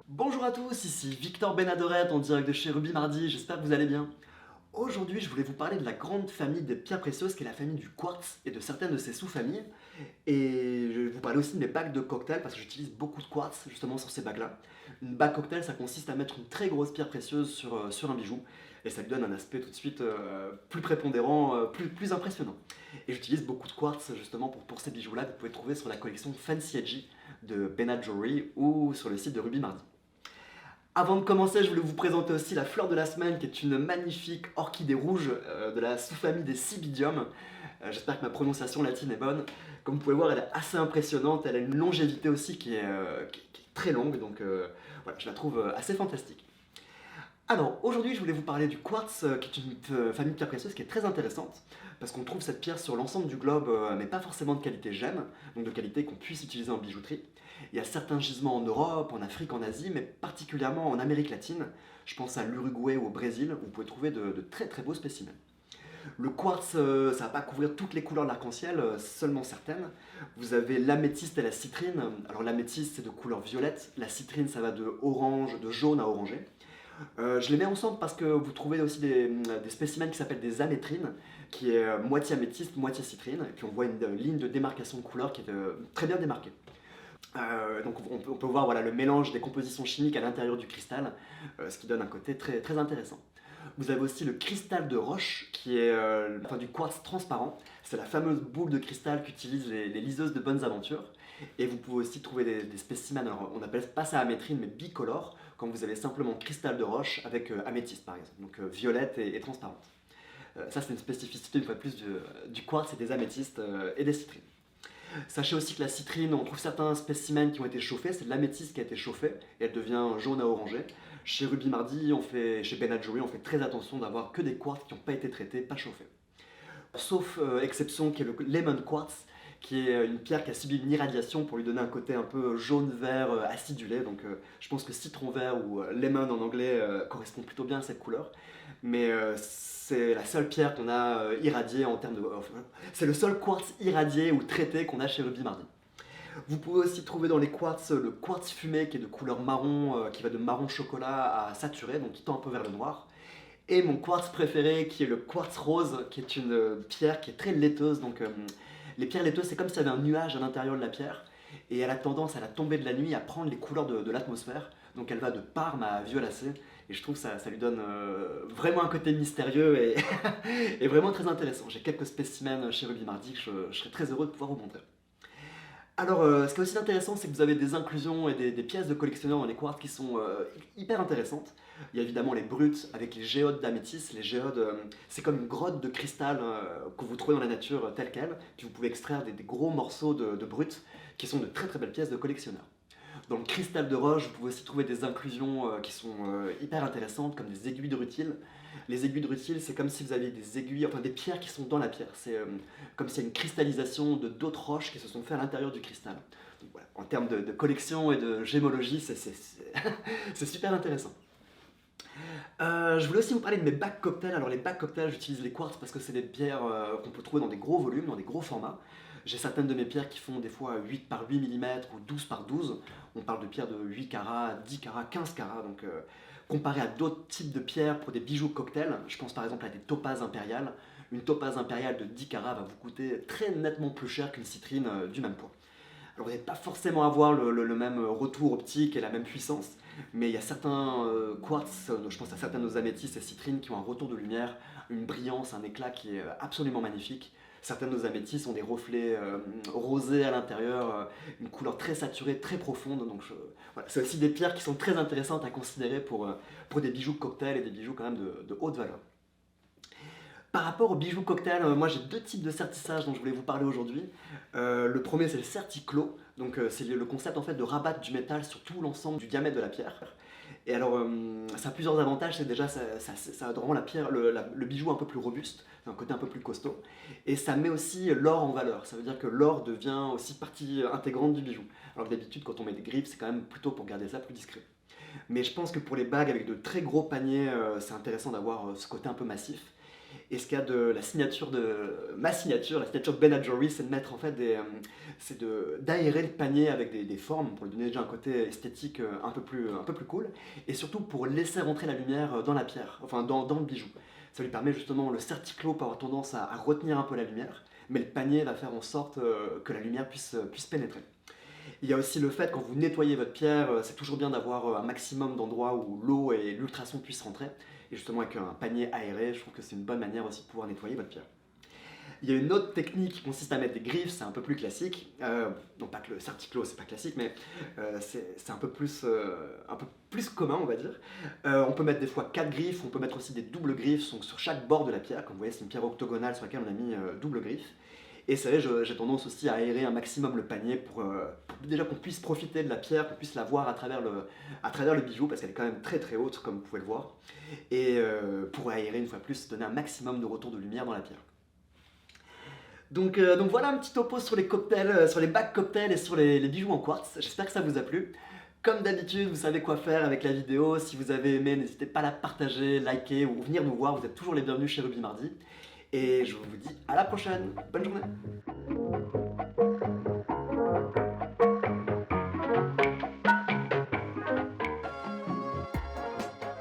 Bonjour à tous, ici Victor Benadoret en direct de chez Ruby Mardi, j'espère que vous allez bien. Aujourd'hui, je voulais vous parler de la grande famille des pierres précieuses qui est la famille du quartz et de certaines de ses sous-familles. Et je vais vous parler aussi de mes bagues de cocktail parce que j'utilise beaucoup de quartz justement sur ces bagues-là. Une bague cocktail, ça consiste à mettre une très grosse pierre précieuse sur un bijou et ça lui donne un aspect tout de suite plus prépondérant, plus impressionnant. Et j'utilise beaucoup de quartz justement pour ces bijoux-là que vous pouvez trouver sur la collection Fancy Edgy de Benad Jewelry ou sur le site de Ruby Mardi. Avant de commencer, je voulais vous présenter aussi la fleur de la semaine, qui est une magnifique orchidée rouge de la sous-famille des Cybidium. J'espère que ma prononciation latine est bonne. Comme vous pouvez voir, elle est assez impressionnante. Elle a une longévité aussi qui est très longue, donc voilà, je la trouve assez fantastique. Alors, aujourd'hui, je voulais vous parler du quartz, qui est une famille de pierres précieuses qui est très intéressante, parce qu'on trouve cette pierre sur l'ensemble du globe, mais pas forcément de qualité gemme, donc de qualité qu'on puisse utiliser en bijouterie. Il y a certains gisements en Europe, en Afrique, en Asie, mais particulièrement en Amérique latine. Je pense à l'Uruguay ou au Brésil, où vous pouvez trouver de très très beaux spécimens. Le quartz, ça ne va pas couvrir toutes les couleurs de l'arc-en-ciel, seulement certaines. Vous avez l'améthyste et la citrine. Alors l'améthyste, c'est de couleur violette. La citrine, ça va de orange, de jaune à orangé. Je les mets ensemble parce que vous trouvez aussi des spécimens qui s'appellent des amétrines, qui est moitié améthyste, moitié citrine. Et puis on voit une ligne de démarcation de couleur qui est très bien démarquée. Donc on peut voir voilà, le mélange des compositions chimiques à l'intérieur du cristal, ce qui donne un côté très, très intéressant. Vous avez aussi le cristal de roche, qui est du quartz transparent. C'est la fameuse boule de cristal qu'utilisent les liseuses de bonnes aventures. Et vous pouvez aussi trouver des spécimens, alors on appelle pas ça amétrine, mais bicolore, quand vous avez simplement cristal de roche avec améthyste par exemple, donc violette et transparente. Ça c'est une spécificité une fois de plus du quartz et des améthystes et des citrines. Sachez aussi que la citrine, on trouve certains spécimens qui ont été chauffés, c'est de l'améthyste qui a été chauffée et elle devient jaune à orangé. Chez Ruby Mardi, chez Ben Jewelry, on fait très attention d'avoir que des quartz qui n'ont pas été traités, pas chauffés. Sauf exception qui est le lemon quartz, qui est une pierre qui a subi une irradiation pour lui donner un côté un peu jaune-vert acidulé. Donc je pense que citron vert ou lemon en anglais correspond plutôt bien à cette couleur. Mais c'est la seule pierre qu'on a irradiée en termes de... c'est le seul quartz irradié ou traité qu'on a chez Ruby Mardi. Vous pouvez aussi trouver dans les quartz le quartz fumé qui est de couleur marron, qui va de marron chocolat à saturé, donc qui tend un peu vers le noir. Et mon quartz préféré qui est le quartz rose, qui est une pierre qui est très laiteuse. Donc les pierres laiteuses, c'est comme s'il y avait un nuage à l'intérieur de la pierre. Et elle a tendance à la tomber de la nuit à prendre les couleurs de l'atmosphère. Donc elle va de parme à violacé. Et je trouve que ça lui donne vraiment un côté mystérieux et, et vraiment très intéressant. J'ai quelques spécimens chez Ruby Mardi que je serais très heureux de pouvoir vous montrer. Alors, ce qui est aussi intéressant, c'est que vous avez des inclusions et des pièces de collectionneurs dans les quartz qui sont hyper intéressantes. Il y a évidemment les brutes avec les géodes d'améthyste. Les géodes, c'est comme une grotte de cristal que vous trouvez dans la nature telle qu'elle. Puis vous pouvez extraire des gros morceaux de brutes qui sont de très très belles pièces de collectionneurs. Dans le cristal de roche, vous pouvez aussi trouver des inclusions qui sont hyper intéressantes, comme des aiguilles de rutile. Les aiguilles de rutile, c'est comme si vous aviez des aiguilles, enfin des pierres qui sont dans la pierre. C'est comme s'il y a une cristallisation de d'autres roches qui se sont faites à l'intérieur du cristal. Donc, voilà. En termes de collection et de gémologie, c'est super intéressant. Je voulais aussi vous parler de mes bacs cocktails. Alors les bacs cocktails, j'utilise les quartz parce que c'est des pierres qu'on peut trouver dans des gros volumes, dans des gros formats. J'ai certaines de mes pierres qui font des fois 8 par 8 mm ou 12 par 12. On parle de pierres de 8 carats, 10 carats, 15 carats. Donc comparé à d'autres types de pierres pour des bijoux cocktails, je pense par exemple à des topazes impériales. Une topaze impériale de 10 carats va vous coûter très nettement plus cher qu'une citrine du même poids. Alors vous n'allez pas forcément avoir le même retour optique et la même puissance, mais il y a certains quartz, je pense à certains de nos améthystes et citrines qui ont un retour de lumière, une brillance, un éclat qui est absolument magnifique. Certains de nos améthystes ont des reflets rosés à l'intérieur, une couleur très saturée, très profonde. Donc voilà. C'est aussi des pierres qui sont très intéressantes à considérer pour des bijoux cocktails et des bijoux quand même de haute valeur. Par rapport aux bijoux cocktails, moi j'ai deux types de sertissage dont je voulais vous parler aujourd'hui. Le premier c'est le serticlo, donc c'est le concept en fait de rabattre du métal sur tout l'ensemble du diamètre de la pierre. Et alors ça a plusieurs avantages, c'est déjà ça rend la pierre, le bijou un peu plus robuste, un côté un peu plus costaud, et ça met aussi l'or en valeur, ça veut dire que l'or devient aussi partie intégrante du bijou. Alors que d'habitude quand on met des griffes c'est quand même plutôt pour garder ça plus discret. Mais je pense que pour les bagues avec de très gros paniers, c'est intéressant d'avoir ce côté un peu massif. Et ce qu'il y a de la signature de ma signature, la signature de Ben Jory, c'est de mettre en fait d'aérer le panier avec des formes pour lui donner déjà un côté esthétique un peu plus cool, et surtout pour laisser rentrer la lumière dans la pierre, enfin dans le bijou. Ça lui permet justement, le certiclo peut avoir tendance à retenir un peu la lumière, mais le panier va faire en sorte que la lumière puisse pénétrer. Il y a aussi le fait, quand vous nettoyez votre pierre, c'est toujours bien d'avoir un maximum d'endroits où l'eau et l'ultrason puissent rentrer. Et justement, avec un panier aéré, je trouve que c'est une bonne manière aussi de pouvoir nettoyer votre pierre. Il y a une autre technique qui consiste à mettre des griffes, c'est un peu plus classique. Non pas que le certiclo, c'est pas classique, mais c'est un peu plus commun, on va dire. On peut mettre des fois 4 griffes, on peut mettre aussi des doubles griffes donc sur chaque bord de la pierre. Comme vous voyez, c'est une pierre octogonale sur laquelle on a mis double griffe. Et c'est vrai, j'ai tendance aussi à aérer un maximum le panier pour déjà qu'on puisse profiter de la pierre, qu'on puisse la voir à travers le bijou, parce qu'elle est quand même très très haute, comme vous pouvez le voir. Et pour aérer une fois plus, donner un maximum de retour de lumière dans la pierre. Donc voilà un petit topo sur les cocktails, sur les bacs cocktails et sur les bijoux en quartz. J'espère que ça vous a plu. Comme d'habitude, vous savez quoi faire avec la vidéo. Si vous avez aimé, n'hésitez pas à la partager, liker ou venir nous voir. Vous êtes toujours les bienvenus chez Ruby Mardi. Et je vous dis à la prochaine. Bonne journée.